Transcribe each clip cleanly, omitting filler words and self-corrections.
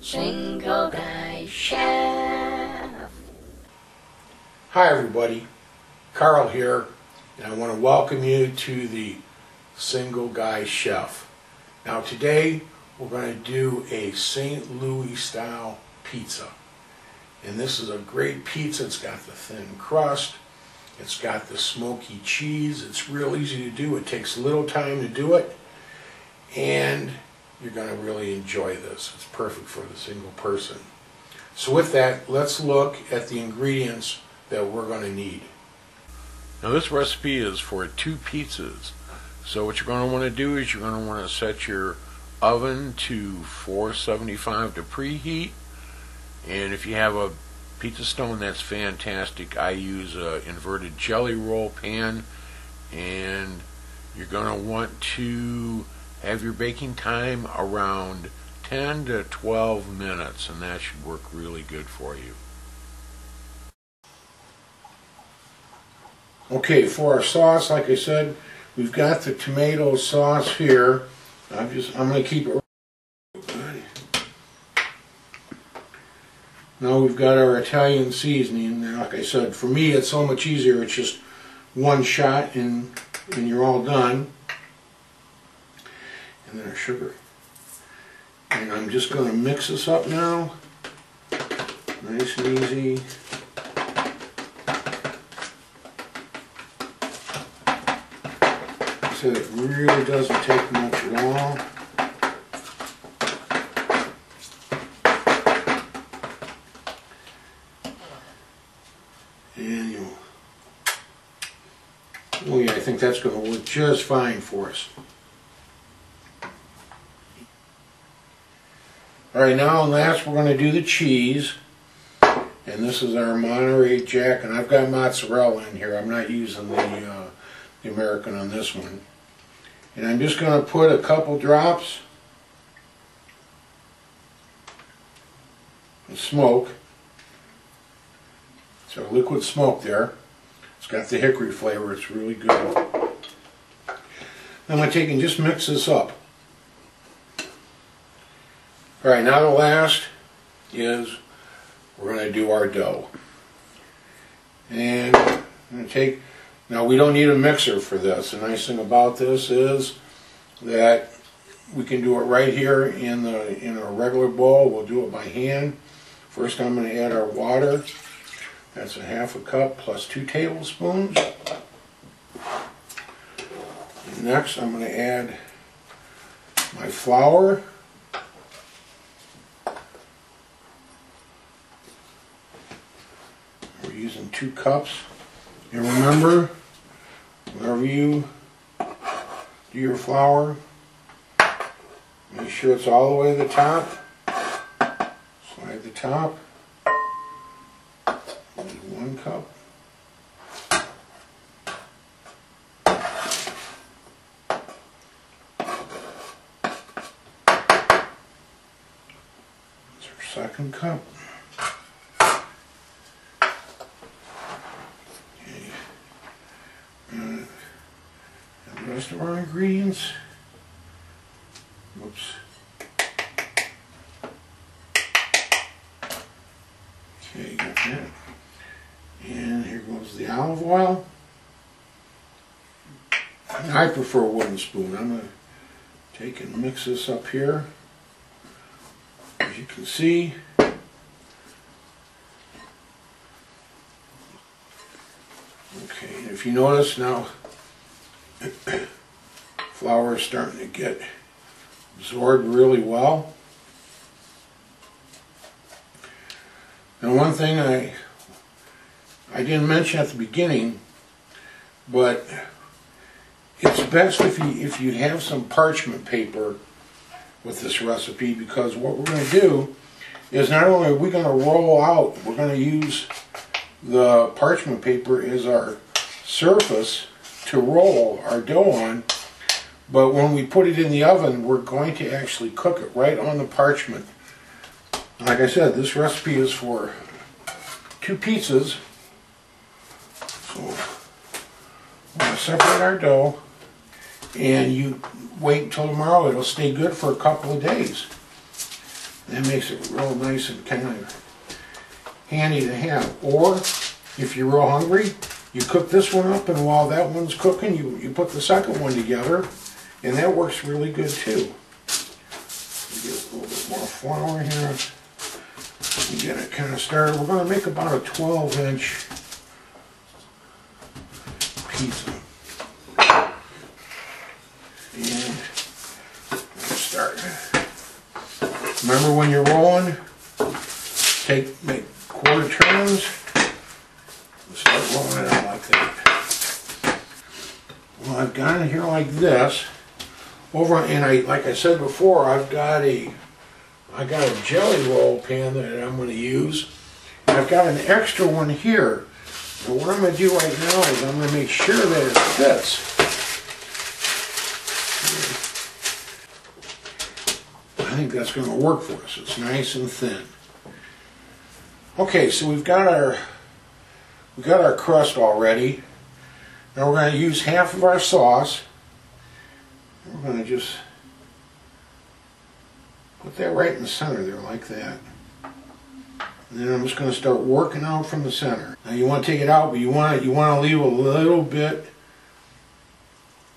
Single Guy Chef. Hi everybody, Carl here, and I want to welcome you to the Single Guy Chef. Now today we're going to do a St. Louis style pizza. And this is a great pizza. It's got the thin crust, it's got the smoky cheese, it's real easy to do, it takes little time to do it, and you're going to really enjoy this. It's perfect for the single person. So with that, let's look at the ingredients that we're going to need. Now this recipe is for 2 pizzas. So what you're going to want to do is you're going to want to set your oven to 475 to preheat. And if you have a pizza stone, that's fantastic. I use an inverted jelly roll pan. And you're going to want to have your baking time around 10 to 12 minutes, and that should work really good for you. Okay, for our sauce, like I said, we've got the tomato sauce here. I'm going to keep it good. Now we've got our Italian seasoning. And like I said, for me it's so much easier. It's just one shot and you're all done. And then our sugar. And I'm just going to mix this up now. Nice and easy. So it really doesn't take much at all. And oh yeah, I think that's going to work just fine for us. Alright, now last we're going to do the cheese. And this is our Monterey Jack, and I've got mozzarella in here. I'm not using the American on this one. And I'm just going to put a couple drops of smoke. So liquid smoke there. It's got the hickory flavor. It's really good. Now I'm going to take and just mix this up. Alright, now the last is we're going to do our dough. And I'm going to take, now we don't need a mixer for this. The nice thing about this is that we can do it right here in a regular bowl. We'll do it by hand. First I'm going to add our water. That's a ½ cup plus 2 tablespoons. And next I'm going to add my flour. We're using 2 cups. And remember, whenever you do your flour, make sure it's all the way to the top. Slide the top. There's 1 cup. There's our 2nd cup. The rest of our ingredients. Whoops. Okay, got that. And here goes the olive oil. And I prefer a wooden spoon. I'm going to take and mix this up here. As you can see, okay, and if you notice now, flour is starting to get absorbed really well. Now one thing I didn't mention at the beginning, but it's best if you have some parchment paper with this recipe, because what we're going to do is not only are we going to roll out, we're going to use the parchment paper as our surface to roll our dough on, but when we put it in the oven, we're going to actually cook it right on the parchment. Like I said, this recipe is for 2 pizzas. So we're going to separate our dough, and you wait until tomorrow. It'll stay good for a couple of days. That makes it real nice and kind of handy to have. Or, if you're real hungry, you cook this one up, and while that one's cooking, you put the second one together, and that works really good too. Get a little bit more flour here. Get it kind of started. We're going to make about a 12-inch pizza. And start. Remember, when you're rolling, make quarter turns. Start rolling it out like that. Well, I've got it here like this. And like I said before, I got a jelly roll pan that I'm going to use. I've got an extra one here. And what I'm going to do right now is I'm going to make sure that it fits. I think that's going to work for us. It's nice and thin. Okay, so we've got our crust all ready. Now we're going to use half of our sauce. We're going to just put that right in the center there, like that. And then I'm just going to start working out from the center. Now you want to take it out, but you want to leave a little bit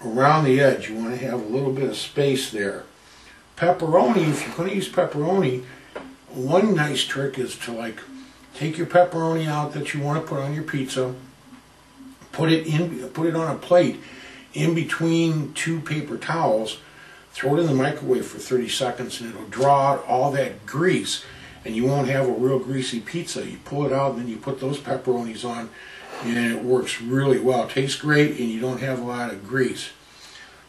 around the edge. You want to have a little bit of space there. Pepperoni, if you're going to use pepperoni, one nice trick is to take your pepperoni out that you want to put on your pizza, put it on a plate in between two paper towels, throw it in the microwave for 30 seconds, and it'll draw out all that grease, and you won't have a real greasy pizza. You pull it out, and then you put those pepperonis on, and it works really well. It tastes great, and you don't have a lot of grease.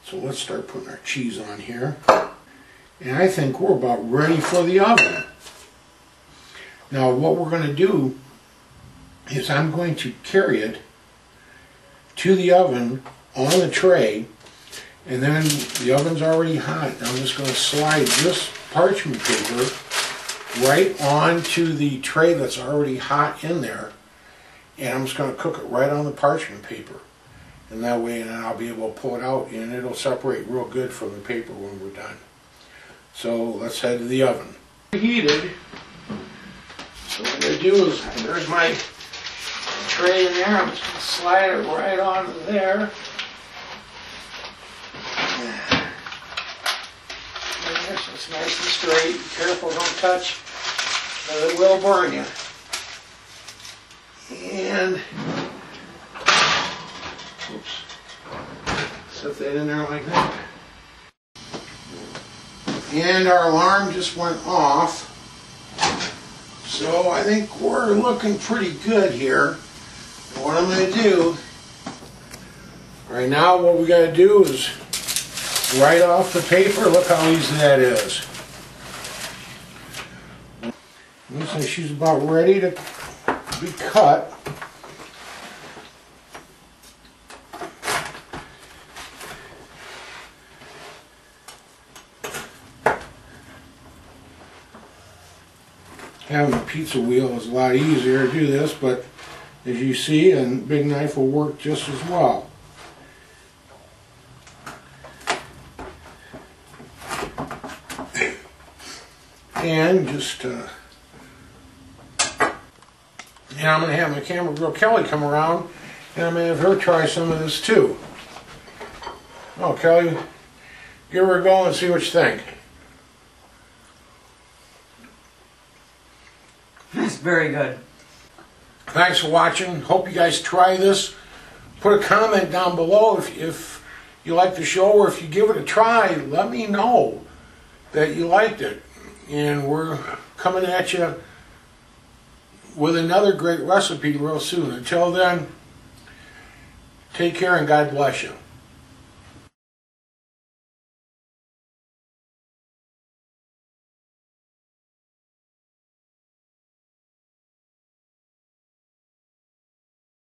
So let's start putting our cheese on here. And I think we're about ready for the oven. Now what we're going to do is I'm going to carry it to the oven on the tray, and then the oven's already hot. I'm just going to slide this parchment paper right onto the tray that's already hot in there, and I'm just going to cook it right on the parchment paper. And that way, and I'll be able to pull it out, and it'll separate real good from the paper when we're done. So let's head to the oven. Heated. So what I'm going to do is, there's my tray in there. I'm just going to slide it right onto there. So it's nice and straight. Be careful, don't touch, or it will burn you. And oops, set that in there like that. And our alarm just went off. So I think we're looking pretty good here. And what I'm going to do, right now what we got to do is right off the paper. Look how easy that is. Looks like she's about ready to be cut. Having a pizza wheel is a lot easier to do this, but as you see, a big knife will work just as well. And just, and I'm going to have my camera girl Kelly come around, and I'm going to have her try some of this too. Oh, Kelly, give her a go and see what you think. It's very good. Thanks for watching. Hope you guys try this. Put a comment down below if you like the show, or if you give it a try, let me know that you liked it. And we're coming at you with another great recipe real soon. Until then, take care and God bless you.